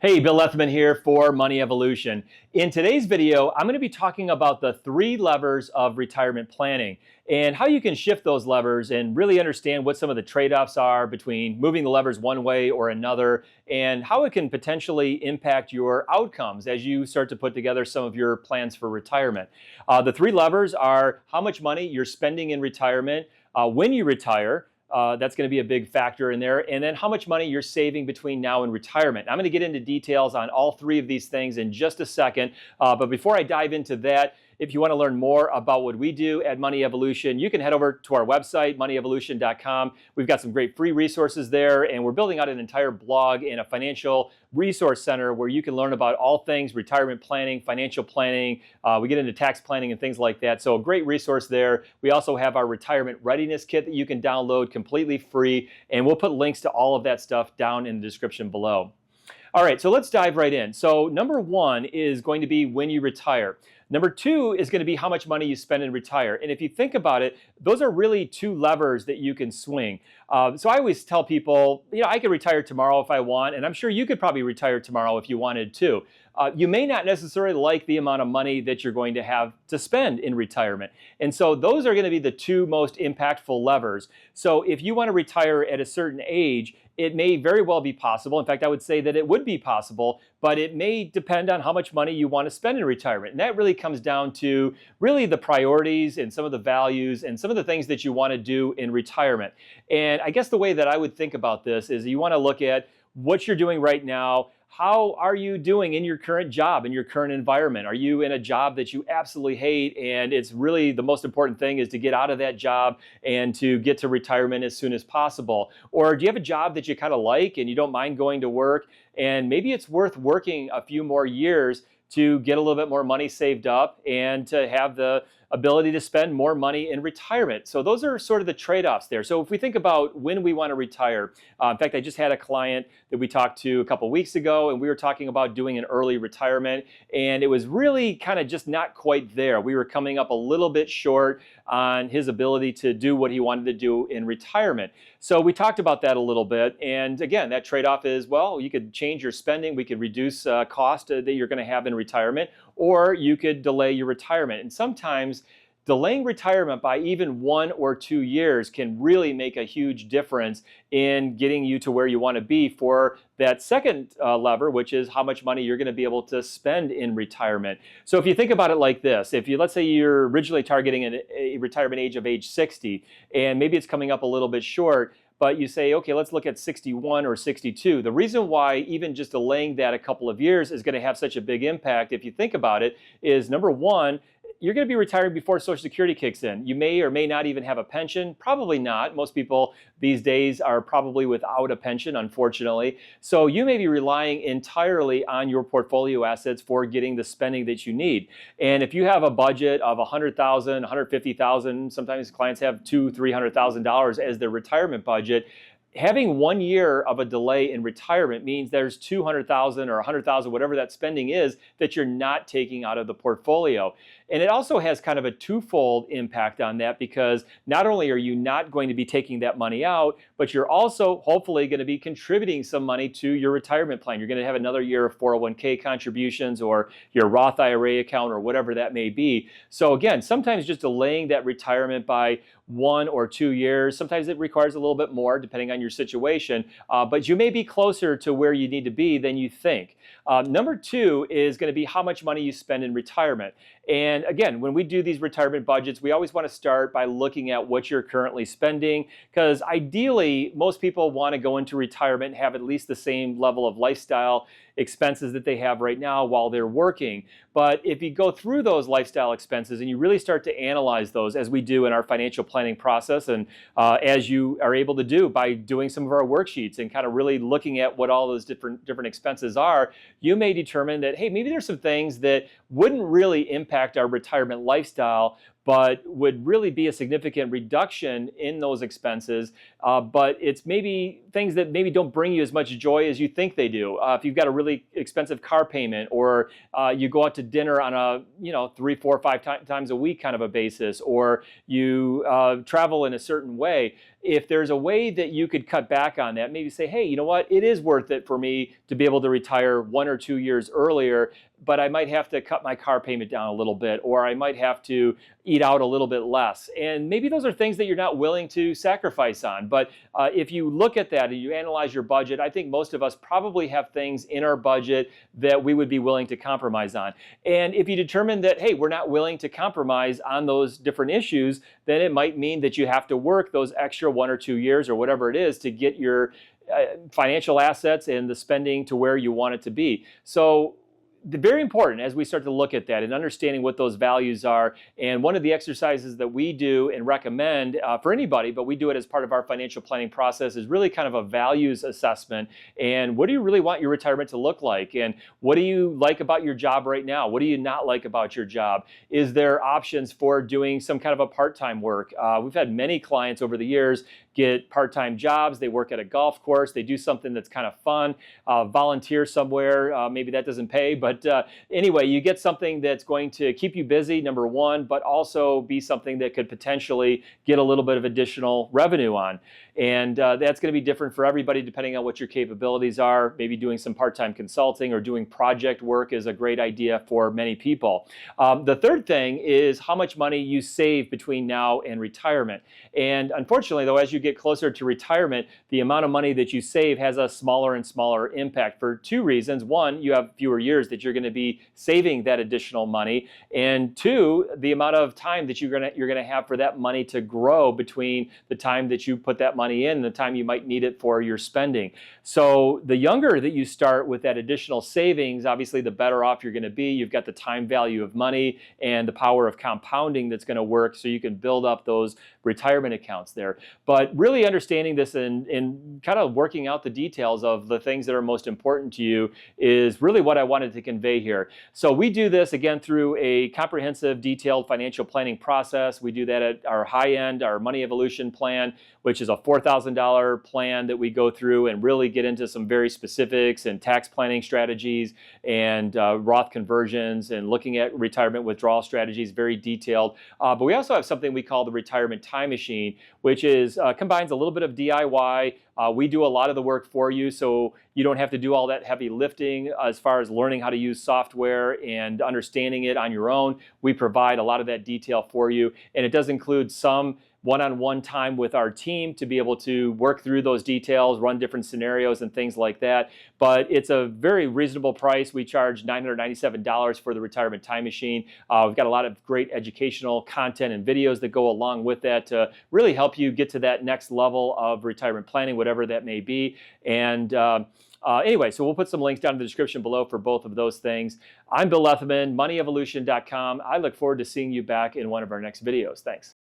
Hey, Bill Lethman here for Money Evolution. In today's video, I'm going to be talking about the 3 levers of retirement planning and how you can shift those levers and really understand what some of the trade-offs are between moving the levers one way or another, and how it can potentially impact your outcomes as you start to put together some of your plans for retirement. The 3 levers are how much money you're spending in retirement, when you retire. That's going to be a big factor in there. And then how much money you're saving between now and retirement. I'm going to get into details on all 3 of these things in just a second. But before I dive into that, if you want to learn more about what we do at Money Evolution, you can head over to our website, moneyevolution.com. We've got some great free resources there, and we're building out an entire blog and a financial resource center where you can learn about all things retirement planning, financial planning. We get into tax planning and things like that. So a great resource there. We also have our retirement readiness kit that you can download completely free, and we'll put links to all of that stuff down in the description below. All right, so let's dive right in. So number 1 is going to be when you retire. Number 2 is going to be how much money you spend and retire. And if you think about it, those are really 2 levers that you can swing. So I always tell people, I could retire tomorrow if I want, and I'm sure you could probably retire tomorrow if you wanted to. You may not necessarily like the amount of money that you're going to have to spend in retirement. And so those are going to be the 2 most impactful levers. So if you want to retire at a certain age, it may very well be possible. In fact, I would say that it would be possible, but it may depend on how much money you want to spend in retirement. And that really comes down to really the priorities and some of the values and some of the things that you want to do in retirement. And I guess the way that I would think about this is you want to look at what you're doing right now. How are you doing in your current job, in your current environment? Are you in a job that you absolutely hate and it's really the most important thing is to get out of that job and to get to retirement as soon as possible? Or do you have a job that you kind of like and you don't mind going to work, and maybe it's worth working a few more years to get a little bit more money saved up and to have the ability to spend more money in retirement? So those are sort of the trade-offs there. So if we think about when we want to retire, in fact, I just had a client that we talked to a couple weeks ago, and we were talking about doing an early retirement, and it was really kind of just not quite there. We were coming up a little bit short on his ability to do what he wanted to do in retirement. So we talked about that a little bit. And again, that trade-off is, well, you could change your spending. We could reduce cost that you're going to have in retirement, or you could delay your retirement. And sometimes delaying retirement by even 1 or 2 years can really make a huge difference in getting you to where you want to be for that second lever, which is how much money you're going to be able to spend in retirement. So if you think about it like this, let's say you're originally targeting a retirement age of age 60, and maybe it's coming up a little bit short, but you say, okay, let's look at 61 or 62. The reason why even just delaying that a couple of years is going to have such a big impact, if you think about it, is number 1, you're going to be retiring before Social Security kicks in. You may or may not even have a pension. Probably not. Most people these days are probably without a pension, unfortunately. So you may be relying entirely on your portfolio assets for getting the spending that you need. And if you have a budget of $100,000, $150,000, sometimes clients have $200,000, $300,000 as their retirement budget. Having 1 year of a delay in retirement means there's $200,000 or $100,000, whatever that spending is, that you're not taking out of the portfolio. And it also has kind of a twofold impact on that, because not only are you not going to be taking that money out, but you're also hopefully going to be contributing some money to your retirement plan. You're going to have another year of 401k contributions or your Roth IRA account or whatever that may be. So again, sometimes just delaying that retirement by 1 or 2 years, sometimes it requires a little bit more depending on your situation, but you may be closer to where you need to be than you think. Number 2 is going to be how much money you spend in retirement. And again, when we do these retirement budgets, we always want to start by looking at what you're currently spending, because ideally, most people want to go into retirement and have at least the same level of lifestyle expenses that they have right now while they're working. But if you go through those lifestyle expenses and you really start to analyze those, as we do in our financial planning process, and as you are able to do by doing some of our worksheets and kind of really looking at what all those different expenses are, you may determine that, hey, maybe there's some things that wouldn't really impact our retirement lifestyle, but would really be a significant reduction in those expenses. But it's maybe things that maybe don't bring you as much joy as you think they do. If you've got a really expensive car payment, or you go out to dinner on a 3, 4, 5 times a week kind of a basis, or you travel in a certain way, if there's a way that you could cut back on that, maybe say, hey, you know what, it is worth it for me to be able to retire 1 or 2 years earlier, but I might have to cut my car payment down a little bit, or I might have to eat out a little bit less. And maybe those are things that you're not willing to sacrifice on. But if you look at that and you analyze your budget, I think most of us probably have things in our budget that we would be willing to compromise on. And if you determine that, hey, we're not willing to compromise on those different issues, then it might mean that you have to work those extra 1 or 2 years or whatever it is to get your financial assets and the spending to where you want it to be. So very important as we start to look at that and understanding what those values are. And one of the exercises that we do and recommend for anybody, but we do it as part of our financial planning process, is really kind of a values assessment. And what do you really want your retirement to look like? And what do you like about your job right now? What do you not like about your job? Is there options for doing some kind of a part-time work? We've had many clients over the years get part-time jobs. They work at a golf course. They do something that's kind of fun, volunteer somewhere. Maybe that doesn't pay, but anyway, you get something that's going to keep you busy, number one, but also be something that could potentially get a little bit of additional revenue on. And that's going to be different for everybody depending on what your capabilities are. Maybe doing some part-time consulting or doing project work is a great idea for many people. The third thing is how much money you save between now and retirement. And unfortunately, though, as you get closer to retirement, the amount of money that you save has a smaller and smaller impact for two reasons. One, you have fewer years that you're going to be saving that additional money. And two, the amount of time that you're going to have for that money to grow between the time that you put that money in and the time you might need it for your spending. So the younger that you start with that additional savings, obviously the better off you're going to be. You've got the time value of money and the power of compounding that's going to work, so you can build up those retirement accounts there. But really understanding this and kind of working out the details of the things that are most important to you is really what I wanted to convey here. So we do this again through a comprehensive, detailed financial planning process. We do that at our high end, our Money Evolution plan, which is a $4,000 plan that we go through and really get into some very specifics and tax planning strategies and Roth conversions and looking at retirement withdrawal strategies, very detailed. But we also have something we call the Retirement Time Machine, which is combines a little bit of DIY. We do a lot of the work for you, so you don't have to do all that heavy lifting as far as learning how to use software and understanding it on your own. We provide a lot of that detail for you, and it does include some one-on-one time with our team to be able to work through those details, run different scenarios and things like that. But it's a very reasonable price. We charge $997 for the Retirement Time Machine. We've got a lot of great educational content and videos that go along with that to really help you get to that next level of retirement planning, whatever that may be. And anyway, so we'll put some links down in the description below for both of those things. I'm Bill Leatherman, moneyevolution.com. I look forward to seeing you back in one of our next videos. Thanks.